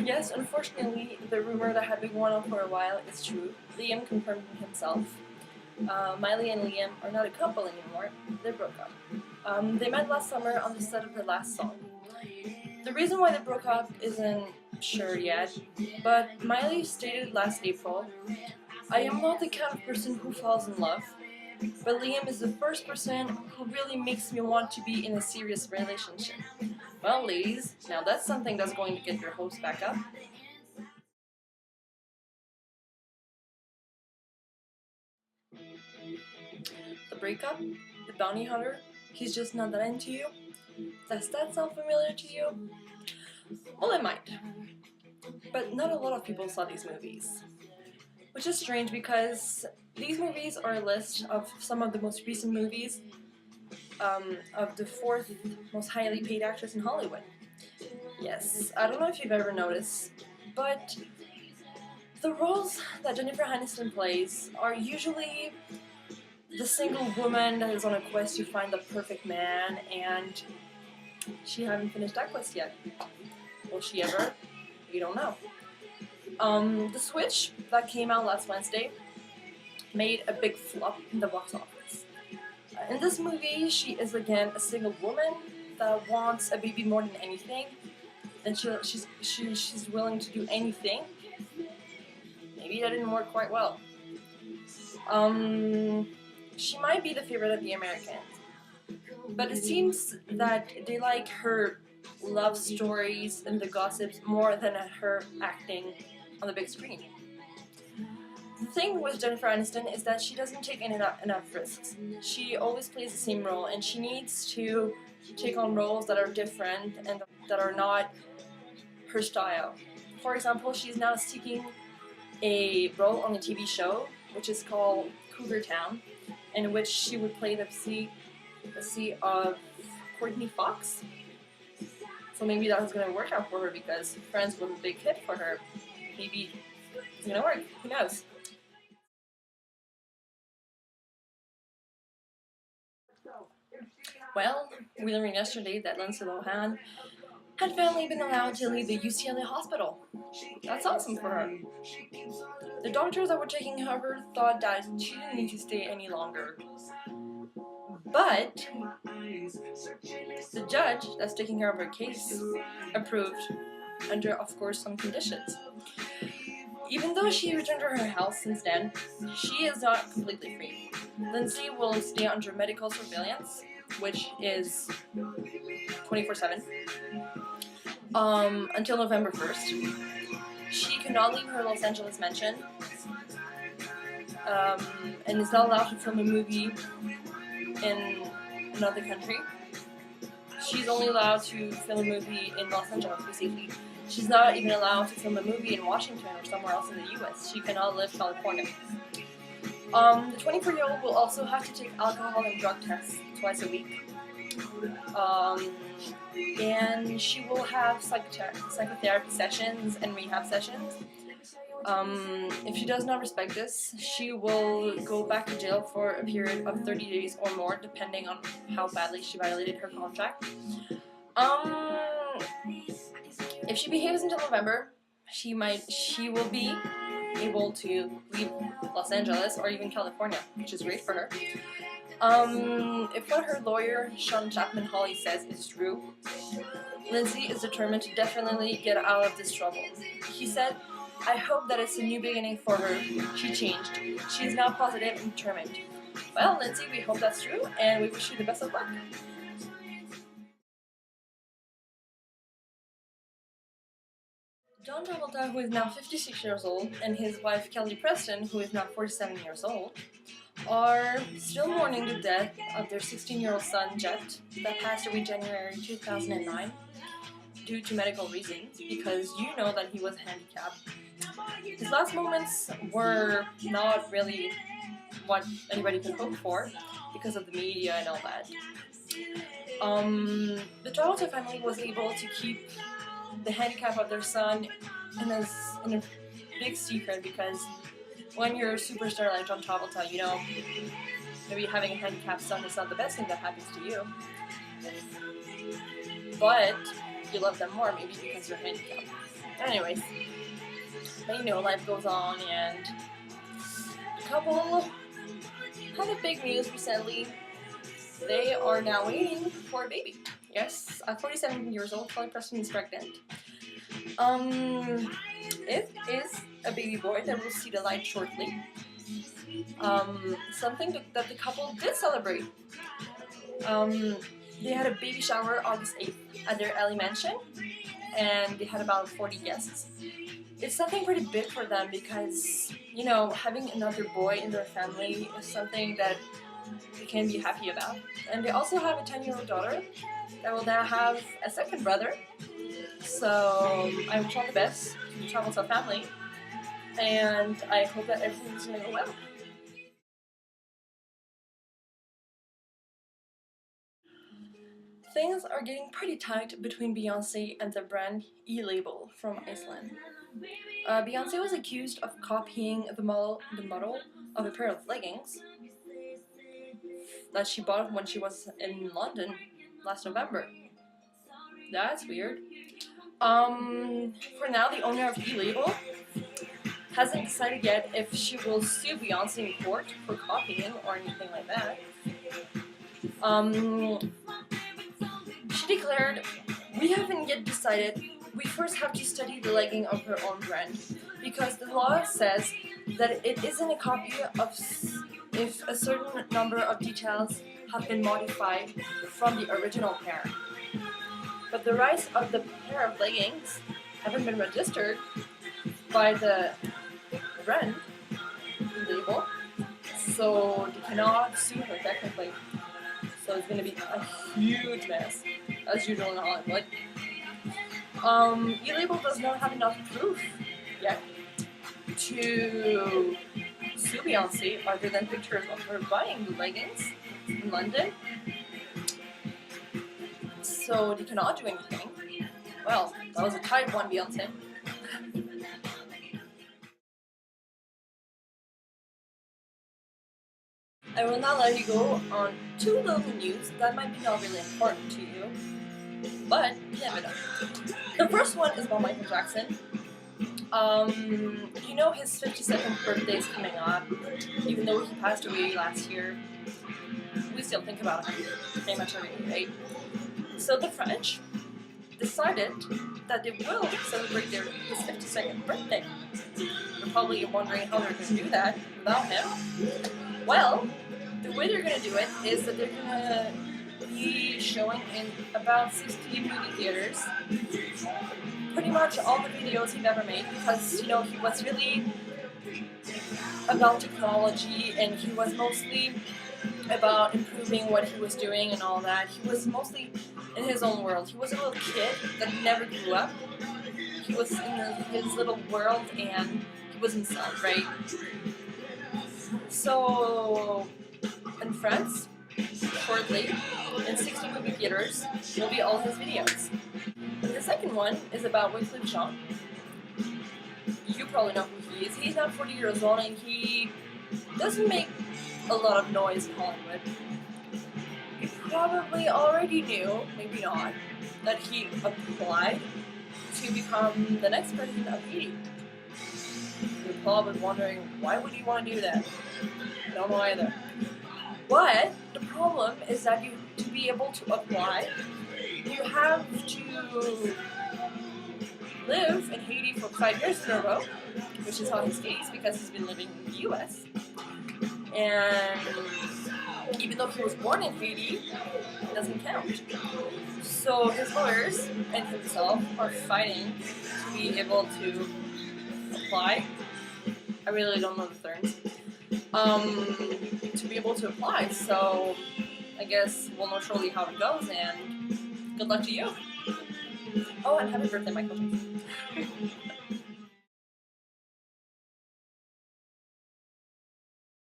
Yes, unfortunately, the rumor that had been going on for a while is true. Liam confirmed it himself. Miley and Liam are not a couple anymore. They broke up. They met last summer on the set of the last song. The reason why they broke up isn't sure yet, but Miley stated last April, "I am not the kind of person who falls in love, but Liam is the first person who really makes me want to be in a serious relationship." Well, ladies, now that's something that's going to get your hopes back up. The breakup, the bounty hunter, he's just not that into you. Does that sound familiar to you? Well, it might. But not a lot of people saw these movies. Which is strange because these movies are a list of some of the most recent movies of the fourth most highly paid actress in Hollywood. Yes, I don't know if you've ever noticed, but the roles that Jennifer Aniston plays are usually the single woman that is on a quest to find the perfect man, and she hasn't finished that quest yet. Will she ever? We don't know. The Switch that came out last Wednesday made a big flop in the box office. In this movie, she is again a single woman that wants a baby more than anything, and she's willing to do anything. Maybe that didn't work quite well. She might be the favorite of the Americans, but it seems that they like her love stories and the gossips more than her acting on the big screen. The thing with Jennifer Aniston is that she doesn't take enough risks. She always plays the same role, and she needs to take on roles that are different and that are not her style. For example, she's now seeking a role on a TV show, which is called Cougar Town, in which she would play the C of Courtney Fox. So maybe that was going to work out for her because Friends was a big hit for her. Maybe it's going to work. Who knows? Well, we learned yesterday that Lindsay Lohan had finally been allowed to leave the UCLA hospital. That's awesome for her. The doctors that were taking care of her thought that she didn't need to stay any longer. But the judge that's taking care of her case approved under, of course, some conditions. Even though she returned to her house since then, she is not completely free. Lindsay will stay under medical surveillance, which is 24/7, until November 1st. She cannot leave her Los Angeles mansion, and is not allowed to film a movie in another country. She's only allowed to film a movie in Los Angeles, basically. She's not even allowed to film a movie in Washington or somewhere else in the US. She cannot leave California. The 24-year-old will also have to take alcohol and drug tests twice a week. And she will have psychotherapy sessions and rehab sessions. If she does not respect this, she will go back to jail for a period of 30 days or more, depending on how badly she violated her contract. If she behaves until November, she will be able to leave Los Angeles or even California, which is great for her. If what her lawyer, Sean Chapman Hawley, says is true, Lindsay is determined to definitely get out of this trouble. He said, "I hope that it's a new beginning for her. She changed. She is now positive and determined." Well, Lindsay, we hope that's true, and we wish you the best of luck. John Travolta, who is now 56 years old, and his wife Kelly Preston, who is now 47 years old, are still mourning the death of their 16-year-old son, Jet, that passed away January 2009 due to medical reasons, because you know that he was handicapped. His last moments were not really what anybody could hope for because of the media and all that. The Travolta family was able to keep the handicap of their son in a big secret, because when you're a superstar like John Travolta, you know, maybe having a handicapped son is not the best thing that happens to you. But you love them more, maybe because you're handicapped. Anyways, but you know, life goes on, and the couple had a big news recently. They are now waiting for a baby. Yes, at 47 years old, Kelly Preston is pregnant. It is a baby boy that will see the light shortly. Something that the couple did celebrate. They had a baby shower August 8th at their LA mansion, and they had about 40 guests. It's something pretty big for them because, you know, having another boy in their family is something that they can be happy about. And they also have a 10-year-old daughter that will now have a second brother. So I wish all the best to the Travel family, and I hope that everything's going to go well. Things are getting pretty tight between Beyonce and the brand E-Label from Iceland. Beyonce was accused of copying the model of a pair of leggings that she bought when she was in London last November. That's weird. For now, the owner of E-Label hasn't decided yet if she will sue Beyonce in court for copying or anything like that. She declared, "We haven't yet decided. We first have to study the legging of her own brand, because the law says that it isn't a copy of if a certain number of details have been modified from the original pair. But the rights of the pair of leggings haven't been registered by the brand label, so they cannot sue her technically. So it's going to be a huge mess, as usual in Hollywood. E-Label does not have enough proof yet to sue Beyonce other than pictures of her buying the leggings in London. So they cannot do anything. Well, that was a tight one, Beyonce. I will now let you go on two little news that might be not really important to you, but you never know. The first one is about Michael Jackson. You know his 52nd birthday is coming up, even though he passed away last year. We still think about him pretty much every day, right? So the French decided that they will celebrate his 52nd birthday. You're probably wondering how they're going to do that without him. Well, the way they're going to do it is that they're going to be showing in about 60 movie theaters pretty much all the videos he'd ever made, because, you know, he was really about technology, and he was mostly about improving what he was doing and all that. He was mostly in his own world. He was a little kid that never grew up. He was in his little world, and he was himself, right? So, in France, shortly, in 60 movie theaters, will be all his videos. The second one is about Wyclef Jean. You probably know who he is. He's now 40 years old, and he doesn't make a lot of noise in Hollywood. You probably already knew, maybe not, that he applied to become the next president of Haiti. You're probably wondering, why would he want to do that? I don't know either. But the problem is that to be able to apply, you have to live in Haiti for 5 years in a row, which is not his case because he's been living in the US. And even though he was born in Haiti, it doesn't count. So his lawyers and himself are fighting to be able to apply. I really don't know the terms. To be able to apply. So I guess we'll know shortly how it goes, and good luck to you. Oh, and happy birthday, Michael Jackson.